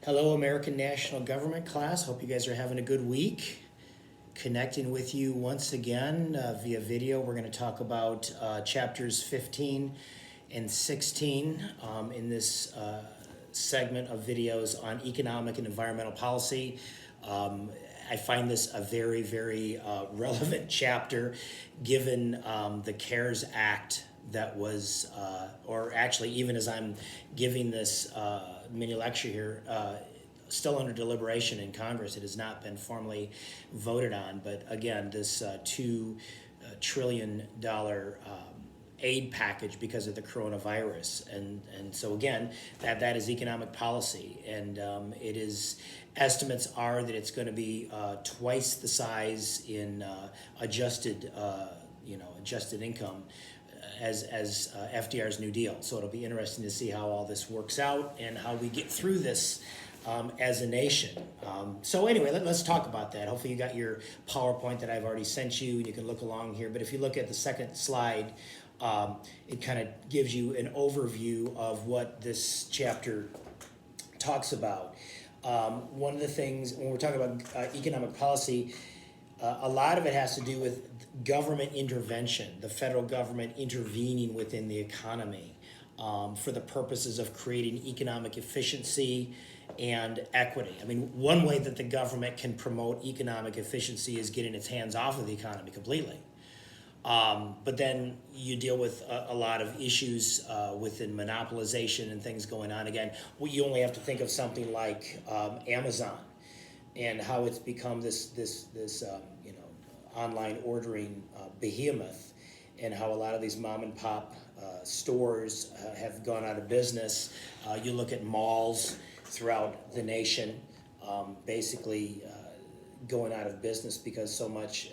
Hello, American National Government class. Hope you guys are having a good week. Connecting with you once again via video. We're going to talk about chapters 15 and 16 in this segment of videos on economic and environmental policy. I find this a very, very relevant chapter given the CARES Act that was, or actually even as I'm giving this mini lecture here, still under deliberation in Congress. It has not been formally voted on, but again, this $2 trillion aid package because of the coronavirus, and so again, that is economic policy, and it is, estimates are that it's going to be twice the size in adjusted income as FDR's New Deal. So it'll be interesting to see how all this works out and how we get through this as a nation. So anyway, let's talk about that. Hopefully you got your PowerPoint that I've already sent you and you can look along here. But if you look at the second slide, it kind of gives you an overview of what this chapter talks about. One of the things, when we're talking about economic policy, a lot of it has to do with government intervention, the federal government intervening within the economy for the purposes of creating economic efficiency and equity. I mean, one way that the government can promote economic efficiency is getting its hands off of the economy completely. But then you deal with a lot of issues within monopolization and things going on. Again, you only have to think of something like Amazon and how it's become this online ordering behemoth, and how a lot of these mom and pop stores have gone out of business. You look at malls throughout the nation, basically going out of business because so much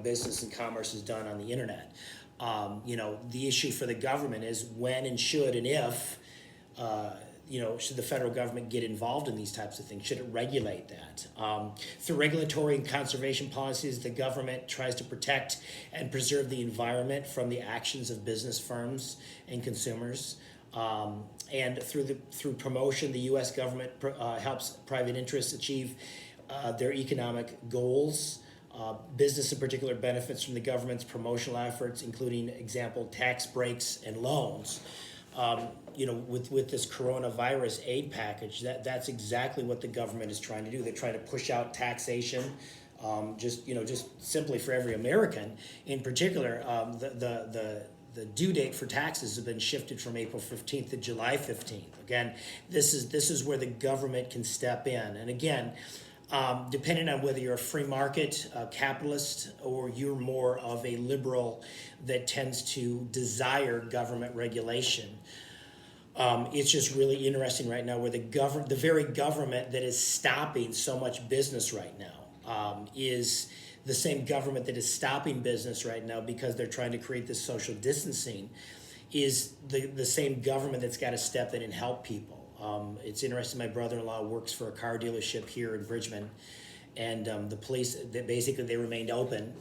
business and commerce is done on the internet. The issue for the government is when and should and if should the federal government get involved in these types of things? Should it regulate that? Through regulatory and conservation policies, the government tries to protect and preserve the environment from the actions of business firms and consumers. And through promotion, the U.S. government helps private interests achieve their economic goals. Business in particular benefits from the government's promotional efforts, including, example, tax breaks and loans. With this coronavirus aid package, that's exactly what the government is trying to do. They're trying to push out taxation, just simply for every American. In particular, the due date for taxes has been shifted from April 15th to July 15th. Again, this is where the government can step in. And again, depending on whether you're a free market capitalist or you're more of a liberal that tends to desire government regulation. It's just really interesting right now where the very government that is stopping so much business right now is the same government that is stopping business right now because they're trying to create this social distancing, is the same government that's got to step in and help people. It's interesting, my brother-in-law works for a car dealership here in Bridgman, and the police, they remained open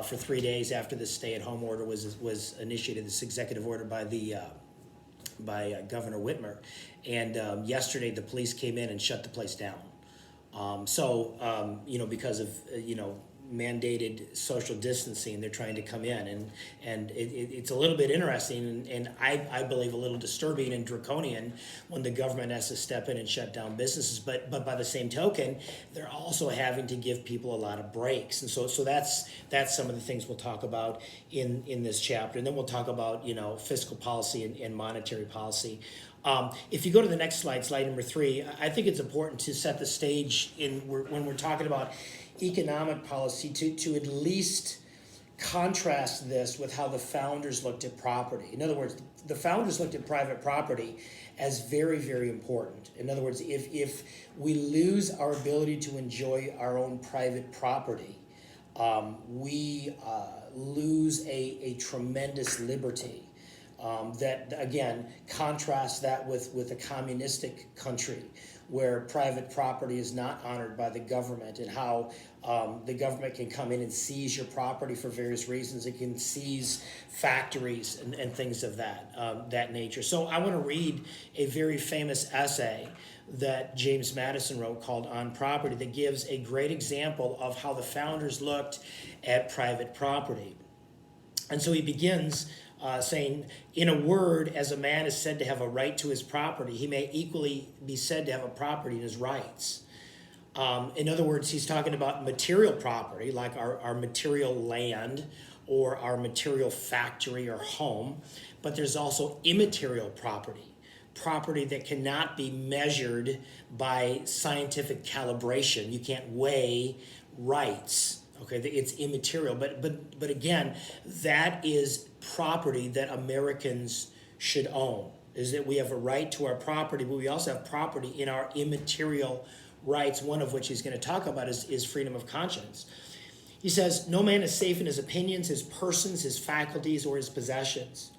for 3 days after the stay-at-home order was initiated, this executive order by Governor Whitmer. And yesterday the police came in and shut the place down. Because of, mandated social distancing, they're trying to come in, and it's a little bit interesting and I believe a little disturbing and draconian when the government has to step in and shut down businesses, but by the same token, they're also having to give people a lot of breaks. And so that's some of the things we'll talk about in this chapter, and then we'll talk about fiscal policy and monetary policy. If you go to the next slide number 3, I think it's important to set the stage when we're talking about economic policy to at least contrast this with how the founders looked at property. In other words, the founders looked at private property as very, very important. In other words, if we lose our ability to enjoy our own private property, we lose a tremendous liberty. that, again, contrasts that with a communistic country where private property is not honored by the government, and how the government can come in and seize your property for various reasons. It can seize factories and things of that nature. So I want to read a very famous essay that James Madison wrote called On Property, that gives a great example of how the founders looked at private property. And so he begins saying, in a word, as a man is said to have a right to his property, he may equally be said to have a property in his rights. In other words, he's talking about material property, like our material land or our material factory or home, but there's also immaterial property, property that cannot be measured by scientific calibration. You can't weigh rights. Okay, it's immaterial, but again, that is property that Americans should own. Is that we have a right to our property, but we also have property in our immaterial rights. One of which he's going to talk about is freedom of conscience. He says, "No man is safe in his opinions, his persons, his faculties, or his possessions.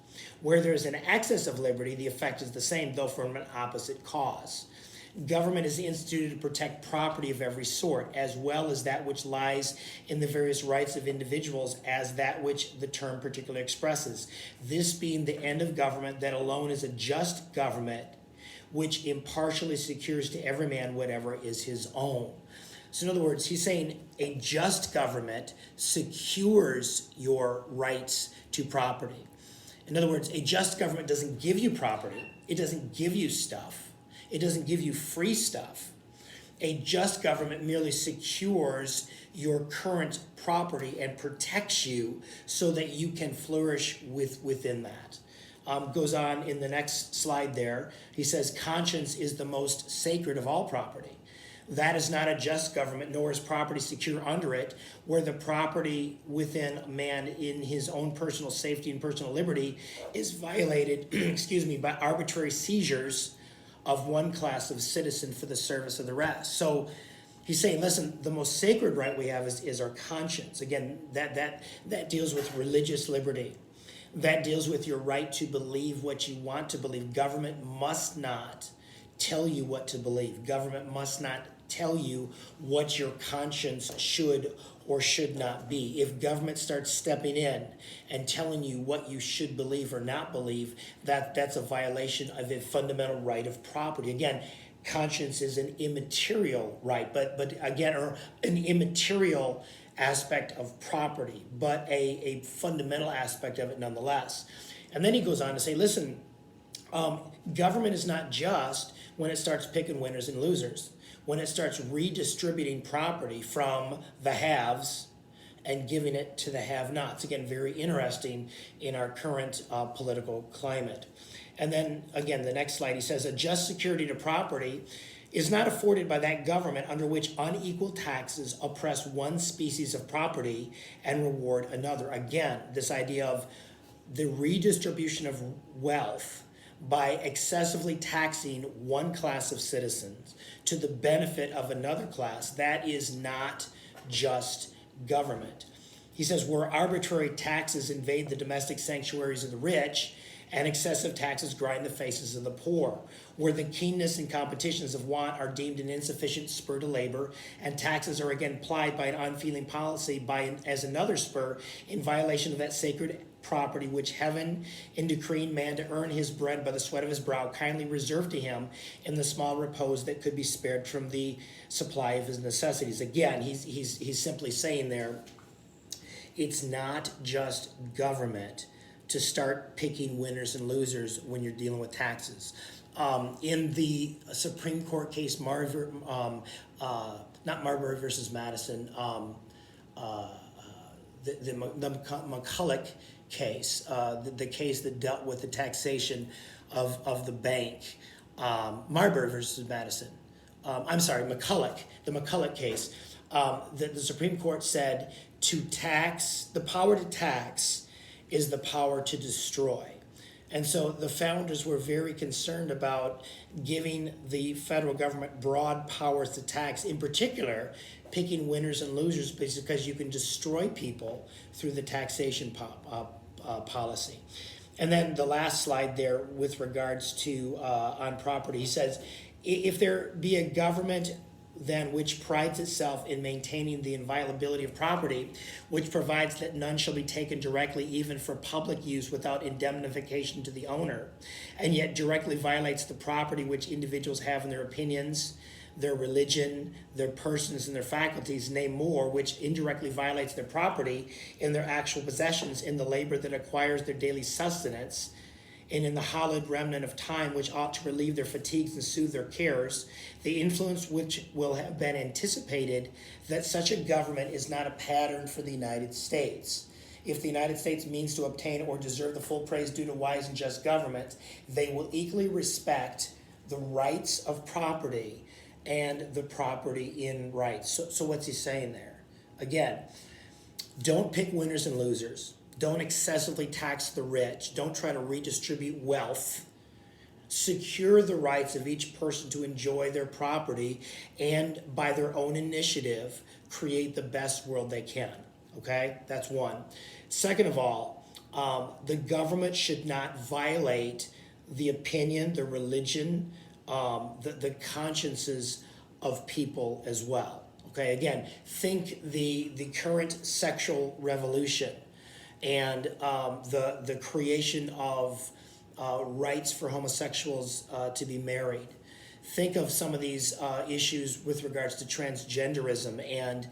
Where there is an excess of liberty, the effect is the same, though from an opposite cause. Government is instituted to protect property of every sort, as well as that which lies in the various rights of individuals, as that which the term particularly expresses. This being the end of government, that alone is a just government, which impartially secures to every man whatever is his own." So in other words, he's saying a just government secures your rights to property. In other words, a just government doesn't give you property. It doesn't give you stuff. It doesn't give you free stuff. A just government merely secures your current property and protects you so that you can flourish within that. Goes on in the next slide there. He says, "Conscience is the most sacred of all property. That is not a just government, nor is property secure under it, where the property within man in his own personal safety and personal liberty is violated by arbitrary seizures of one class of citizen for the service of the rest." So he's saying, listen, the most sacred right we have is our conscience. Again, that deals with religious liberty. That deals with your right to believe what you want to believe. Government must not tell you what to believe. Government must not tell you what your conscience should or should not be. If government starts stepping in and telling you what you should believe or not believe, that's a violation of a fundamental right of property. Again, conscience is an immaterial right, but again, or an immaterial aspect of property, but a fundamental aspect of it nonetheless. And then he goes on to say, listen, government is not just when it starts picking winners and losers, when it starts redistributing property from the haves and giving it to the have-nots. Again, very interesting in our current political climate. And then, again, the next slide, he says, "A just security to property is not afforded by that government under which unequal taxes oppress one species of property and reward another." Again, this idea of the redistribution of wealth by excessively taxing one class of citizens to the benefit of another class, that is not just government. He says, "Where arbitrary taxes invade the domestic sanctuaries of the rich and excessive taxes grind the faces of the poor, where the keenness and competitions of want are deemed an insufficient spur to labor, and taxes are again plied by an unfeeling policy as another spur in violation of that sacred property which heaven, in decreeing man to earn his bread by the sweat of his brow, kindly reserved to him in the small repose that could be spared from the supply of his necessities." Again, he's simply saying there, it's not just government to start picking winners and losers when you're dealing with taxes. In the Supreme Court case, not Marbury versus Madison, the McCulloch case, the case that dealt with the taxation of the bank, Marbury versus Madison. McCulloch, the McCulloch case. The Supreme Court said the power to tax is the power to destroy. And so the founders were very concerned about giving the federal government broad powers to tax, in particular, picking winners and losers, because you can destroy people through the taxation policy. And then the last slide there with regards to on property, he says, if there be a government then which prides itself in maintaining the inviolability of property, which provides that none shall be taken directly even for public use without indemnification to the owner, and yet directly violates the property which individuals have in their opinions, their religion, their persons, and their faculties, nay more, which indirectly violates their property in their actual possessions, in the labor that acquires their daily sustenance, and in the hallowed remnant of time which ought to relieve their fatigues and soothe their cares, the influence which will have been anticipated that such a government is not a pattern for the United States. If the United States means to obtain or deserve the full praise due to wise and just government, they will equally respect the rights of property and the property in rights. So what's he saying there? Again, don't pick winners and losers. Don't excessively tax the rich. Don't try to redistribute wealth. Secure the rights of each person to enjoy their property and by their own initiative, create the best world they can. Okay, that's one. Second of all, the government should not violate the opinion, the religion, the consciences of people as well. Okay, again, think the current sexual revolution and the creation of rights for homosexuals to be married. Think of some of these issues with regards to transgenderism and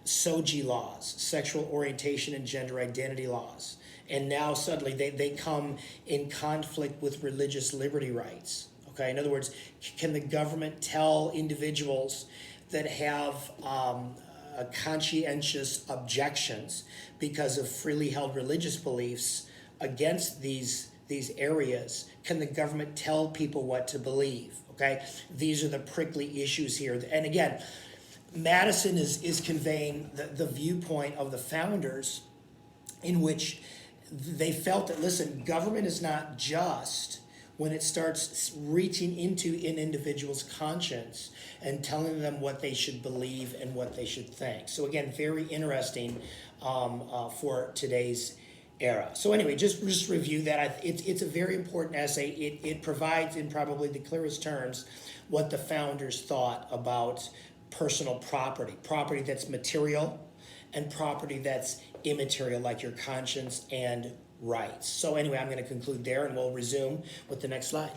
SOGI laws, sexual orientation and gender identity laws. And now suddenly they come in conflict with religious liberty rights. Okay, in other words, can the government tell individuals that have conscientious objections because of freely held religious beliefs against these areas, can the government tell people what to believe? Okay, these are the prickly issues here. And again, Madison is conveying the viewpoint of the founders, in which they felt that, listen, government is not just when it starts reaching into an individual's conscience and telling them what they should believe and what they should think. So again, very interesting for today's era. So anyway, just review that. It's a very important essay. It provides in probably the clearest terms what the founders thought about personal property that's material, and property that's immaterial, like your conscience and rights. So anyway, I'm going to conclude there, and we'll resume with the next slide.